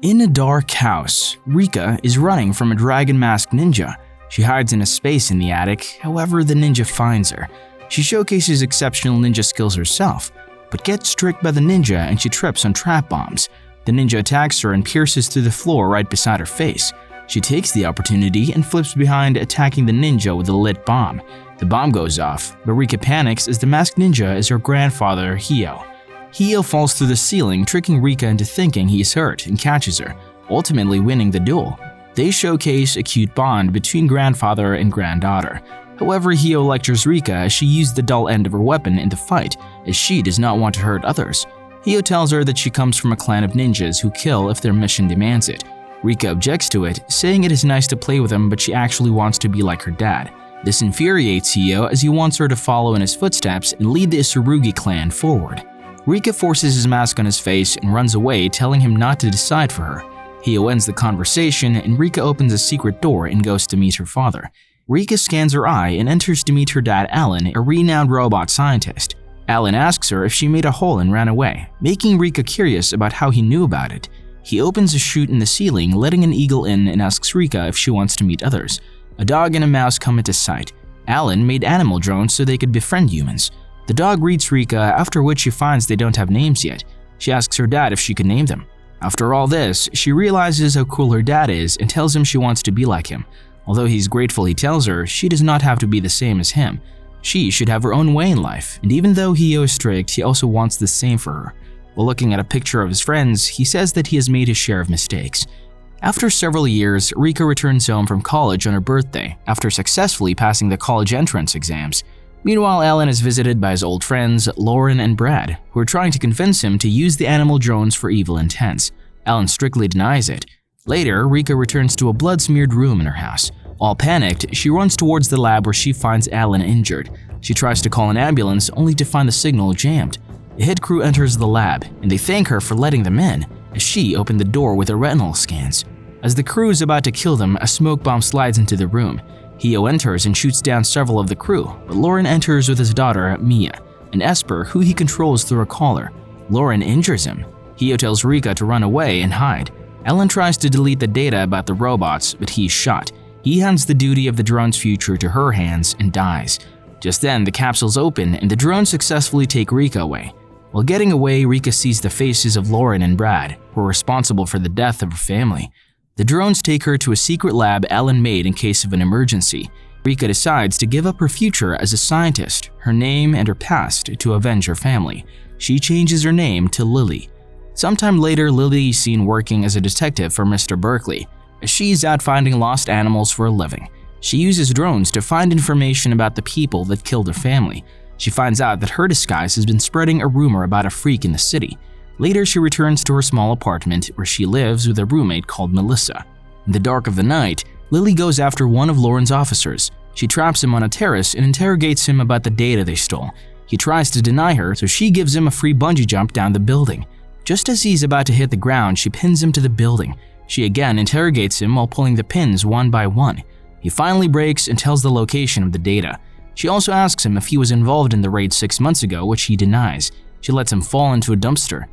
In a dark house, Rikka is running from a dragon-masked ninja. She hides in a space in the attic, however the ninja finds her. She showcases exceptional ninja skills herself, but gets tricked by the ninja and she trips on trap bombs. The ninja attacks her and pierces through the floor right beside her face. She takes the opportunity and flips behind, attacking the ninja with a lit bomb. The bomb goes off, but Rikka panics as the masked ninja is her grandfather, Hio. Hio falls through the ceiling, tricking Rikka into thinking he is hurt and catches her, ultimately winning the duel. They showcase a cute bond between grandfather and granddaughter. However, Hio lectures Rikka as she used the dull end of her weapon in the fight, as she does not want to hurt others. Hio tells her that she comes from a clan of ninjas who kill if their mission demands it. Rikka objects to it, saying it is nice to play with him, but she actually wants to be like her dad. This infuriates Hio as he wants her to follow in his footsteps and lead the Tsurugi clan forward. Rikka forces his mask on his face and runs away, telling him not to decide for her. Hio ends the conversation and Rikka opens a secret door and goes to meet her father. Rikka scans her eye and enters to meet her dad Alan, a renowned robot scientist. Alan asks her if she made a hole and ran away, making Rikka curious about how he knew about it. He opens a chute in the ceiling, letting an eagle in and asks Rikka if she wants to meet others. A dog and a mouse come into sight. Alan made animal drones so they could befriend humans. The dog greets Rikka, after which she finds they don't have names yet. She asks her dad if she could name them. After all this, she realizes how cool her dad is and tells him she wants to be like him. Although he's grateful he tells her, she does not have to be the same as him. She should have her own way in life, and even though Hio is strict, he also wants the same for her. While looking at a picture of his friends, he says that he has made his share of mistakes. After several years, Rikka returns home from college on her birthday after successfully passing the college entrance exams. Meanwhile, Alan is visited by his old friends, Lauren and Brad, who are trying to convince him to use the animal drones for evil intents. Alan strictly denies it. Later, Rikka returns to a blood-smeared room in her house. All panicked, she runs towards the lab where she finds Alan injured. She tries to call an ambulance only to find the signal jammed. The hit crew enters the lab, and they thank her for letting them in, as she opened the door with her retinal scans. As the crew is about to kill them, a smoke bomb slides into the room. Hio enters and shoots down several of the crew, but Lauren enters with his daughter, Mia, and Esper, who he controls through a collar. Lauren injures him. Hio tells Rikka to run away and hide. Alan tries to delete the data about the robots, but he's shot. He hands the duty of the drone's future to her hands and dies. Just then, the capsules open and the drones successfully take Rikka away. While getting away, Rikka sees the faces of Lauren and Brad, who are responsible for the death of her family. The drones take her to a secret lab Alan made in case of an emergency. Rikka decides to give up her future as a scientist, her name and her past to avenge her family. She changes her name to Lily. Sometime later, Lily is seen working as a detective for Mr. Berkeley. She's out finding lost animals for a living. She uses drones to find information about the people that killed her family. She finds out that her disguise has been spreading a rumor about a freak in the city. Later, she returns to her small apartment where she lives with a roommate called Melissa. In the dark of the night, Lily goes after one of Lauren's officers. She traps him on a terrace and interrogates him about the data they stole. He tries to deny her, so she gives him a free bungee jump down the building. Just as he's about to hit the ground, she pins him to the building. She again interrogates him while pulling the pins one by one. He finally breaks and tells the location of the data. She also asks him if he was involved in the raid 6 months ago, which he denies. She lets him fall into a dumpster.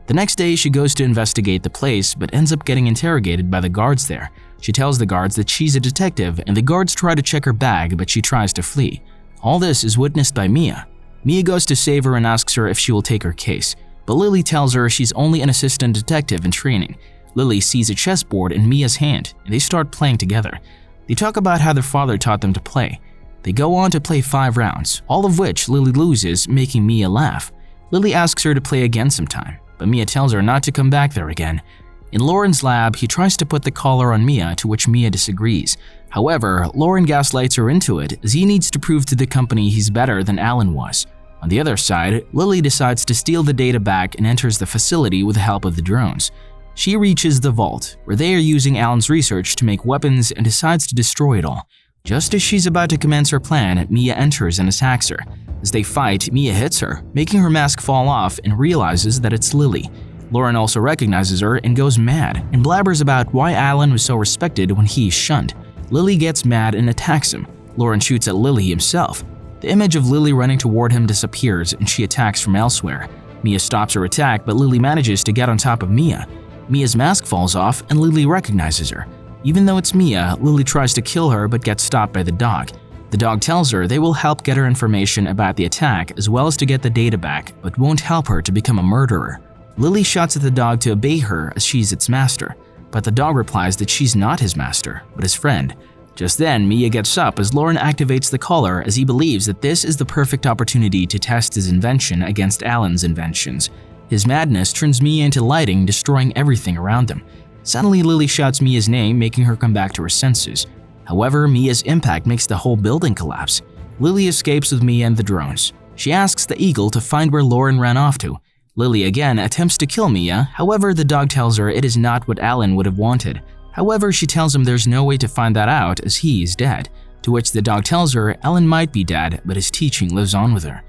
The next day, she goes to investigate the place, but ends up getting interrogated by the guards there. She tells the guards that she's a detective, and the guards try to check her bag, but she tries to flee. All this is witnessed by Mia. Mia goes to save her and asks her if she will take her case, but Lily tells her she's only an assistant detective in training. Lily sees a chessboard in Mia's hand, and they start playing together. They talk about how their father taught them to play. They go on to play 5 rounds, all of which Lily loses, making Mia laugh. Lily asks her to play again sometime, but Mia tells her not to come back there again. In Lauren's lab, he tries to put the collar on Mia, to which Mia disagrees. However, Lauren gaslights her into it, as he needs to prove to the company he's better than Alan was. On the other side, Lily decides to steal the data back and enters the facility with the help of the drones. She reaches the vault, where they are using Alan's research to make weapons, and decides to destroy it all. Just as she's about to commence her plan, Mia enters and attacks her. As they fight, Mia hits her, making her mask fall off, and realizes that it's Lily. Lauren also recognizes her and goes mad, and blabbers about why Alan was so respected when he's shunned. Lily gets mad and attacks him. Lauren shoots at Lily himself. The image of Lily running toward him disappears, and she attacks from elsewhere. Mia stops her attack, but Lily manages to get on top of Mia. Mia's mask falls off and Lily recognizes her. Even though it's Mia, Lily tries to kill her but gets stopped by the dog. The dog tells her they will help get her information about the attack as well as to get the data back, but won't help her to become a murderer. Lily shouts at the dog to obey her as she's its master, but the dog replies that she's not his master, but his friend. Just then, Mia gets up as Lauren activates the collar as he believes that this is the perfect opportunity to test his invention against Alan's inventions. His madness turns Mia into lighting, destroying everything around them. Suddenly, Lily shouts Mia's name, making her come back to her senses. However, Mia's impact makes the whole building collapse. Lily escapes with Mia and the drones. She asks the eagle to find where Lauren ran off to. Lily again attempts to kill Mia, however the dog tells her it is not what Alan would have wanted. However, she tells him there's no way to find that out as he is dead, to which the dog tells her Alan might be dead, but his teaching lives on with her.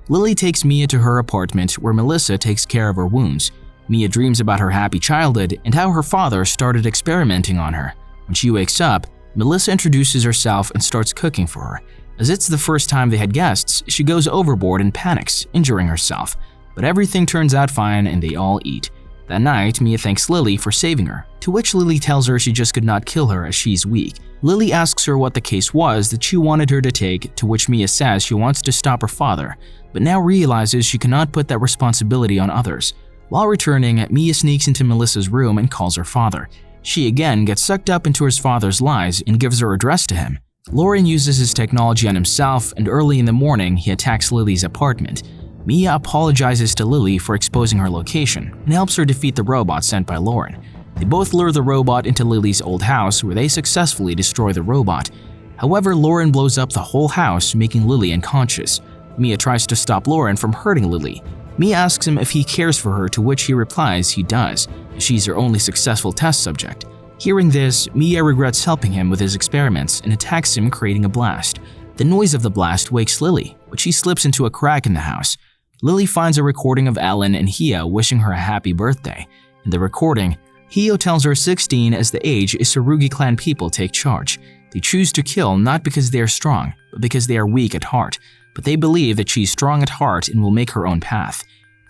Lily takes Mia to her apartment where Melissa takes care of her wounds. Mia dreams about her happy childhood and how her father started experimenting on her. When she wakes up, Melissa introduces herself and starts cooking for her. As it's the first time they had guests, she goes overboard and panics, injuring herself. But everything turns out fine and they all eat. That night, Mia thanks Lily for saving her, to which Lily tells her she just could not kill her as she's weak. Lily asks her what the case was that she wanted her to take, to which Mia says she wants to stop her father, but now realizes she cannot put that responsibility on others. While returning, Mia sneaks into Melissa's room and calls her father. She again gets sucked up into his father's lies and gives her address to him. Lauren uses his technology on himself, and early in the morning, he attacks Lily's apartment. Mia apologizes to Lily for exposing her location and helps her defeat the robot sent by Lauren. They both lure the robot into Lily's old house where they successfully destroy the robot. However, Lauren blows up the whole house, making Lily unconscious. Mia tries to stop Lauren from hurting Lily. Mia asks him if he cares for her, to which he replies he does. She's her only successful test subject. Hearing this, Mia regrets helping him with his experiments and attacks him, creating a blast. The noise of the blast wakes Lily, but she slips into a crack in the house. Lily finds a recording of Alan and Hio wishing her a happy birthday. In the recording, Hio tells her 16 is the age Isurugi clan people take charge. They choose to kill not because they are strong, but because they are weak at heart. But they believe that she's strong at heart and will make her own path.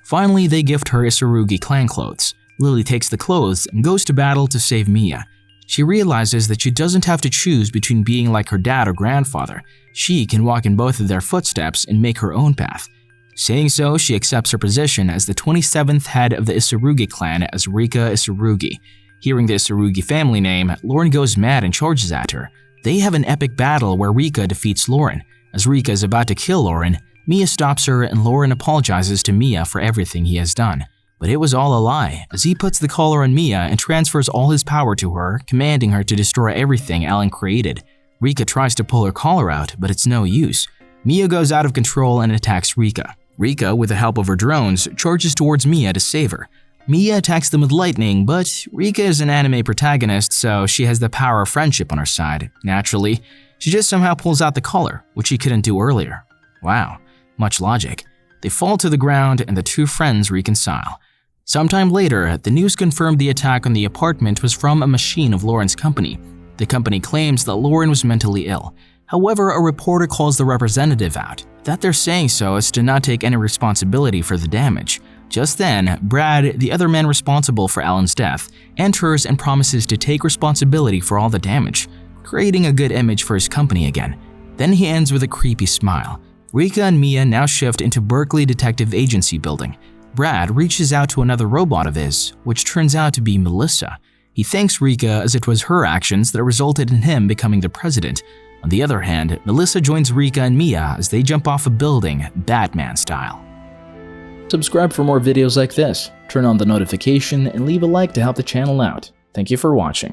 Finally, they gift her Isurugi clan clothes. Lily takes the clothes and goes to battle to save Mia. She realizes that she doesn't have to choose between being like her dad or grandfather. She can walk in both of their footsteps and make her own path. Saying so, she accepts her position as the 27th head of the Isurugi clan as Rikka Isurugi. Hearing the Isurugi family name, Lauren goes mad and charges at her. They have an epic battle where Rikka defeats Lauren. As Rikka is about to kill Lauren, Mia stops her and Lauren apologizes to Mia for everything he has done. But it was all a lie, as he puts the collar on Mia and transfers all his power to her, commanding her to destroy everything Alan created. Rikka tries to pull her collar out, but it's no use. Mia goes out of control and attacks Rikka. Rikka, with the help of her drones, charges towards Mia to save her. Mia attacks them with lightning, but Rikka is an anime protagonist, so she has the power of friendship on her side. Naturally, she just somehow pulls out the collar, which she couldn't do earlier. Wow, much logic. They fall to the ground and the two friends reconcile. Sometime later, the news confirmed the attack on the apartment was from a machine of Lauren's company. The company claims that Lauren was mentally ill. However, a reporter calls the representative out. That they're saying so is to not take any responsibility for the damage. Just then, Brad, the other man responsible for Alan's death, enters and promises to take responsibility for all the damage, creating a good image for his company again. Then he ends with a creepy smile. Rikka and Mia now shift into Berkeley Detective Agency building. Brad reaches out to another robot of his, which turns out to be Melissa. He thanks Rikka as it was her actions that resulted in him becoming the president. On the other hand, Melissa joins Rikka and Mia as they jump off a building, Batman style. Subscribe for more videos like this, turn on the notification, and leave a like to help the channel out. Thank you for watching.